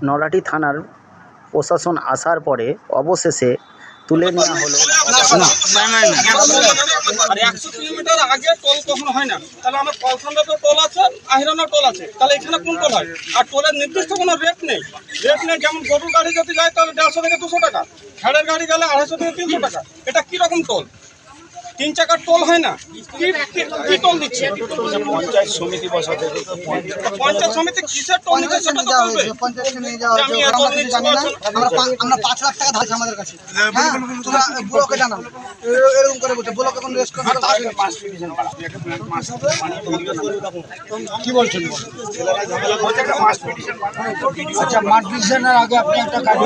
নলহাটি থানার প্রশাসন আসার পরে অবশেষে তুলে নেওয়া হলো। আর 100 কিলোমিটার আগে টোল কখনো হয় না, তাহলে আমার কলখান্ডা তো টোল আছে, আহিরানা টোল আছে, তাহলে এখানে কোন টোল হয়? আর টোলের নির্দিষ্ট কোনো রেট নেই। যেমন গরুর গাড়ি যদি যায় তাহলে 150 থেকে 200 টাকা, খেড়ের গাড়ি গেলে 250 থেকে 300 টাকা। এটা কিরকম টোল? 3 চাকার টোল হয় না, কি টোল দিচ্ছে? পঞ্চায়েত সমিতি বসাতে পঞ্চায়েত সমিতি কিসের টোল নিচ্ছে সেটা তো বলবে। আমি এত নিচ্ছি আমরা 5 লাখ টাকা ধার আমাদের কাছে। হ্যাঁ, তোমরা ব্লকে জানাও, এরকম করে বলছে ব্লকে কোনো রেস্ট করতে কি বলছেন? আচ্ছা, মাঠ ডিসিশনের আগে আপনি একটা কাজ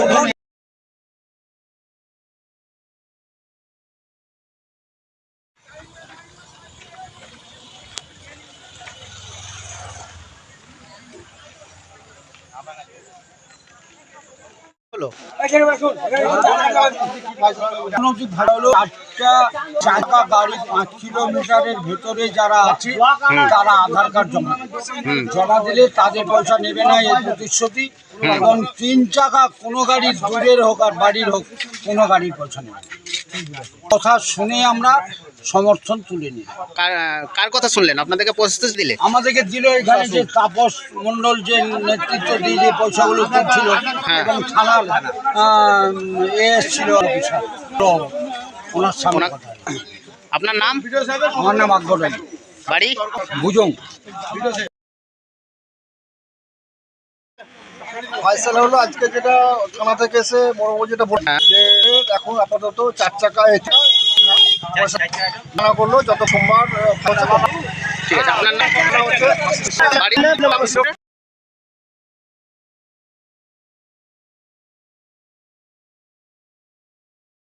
চাকা গাড়ি 5 কিলোমিটারের ভেতরে যারা আছে তারা আধার কার্ড জমা দিলে তাদের পয়সা নেবে না, এই প্রতিশ্রুতি। এবং 3 চাকা কোনো গাড়ির দূরের হোক আর বাড়ির হোক কোনো গাড়ির পয়সা নেবে না। কথা শুনে আমরা সমর্থন তুলে নিই। কার কথা শুনলেন? আপনাদেরকে প্রস্তুতি দিলে? আমাদেরকে দিল এখানে যে তাপস মণ্ডল যে নেতৃত্ব দিয়ে যে পয়সাগুলো দিচ্ছিল এবং থানার এসেছিল ওনার সামনে। আপনার নাম? আমার নাম আকবর আলী, বাড়ি ভুজং। ফয়সালা হলো আজকে যেটা থানা থেকে এসে বড় যেটা বলছে যে এখন আপাতত 4 চাকা পয়সা করলো যত সোমবার। ঠিক আছে, আপনার নাম? বাড়ি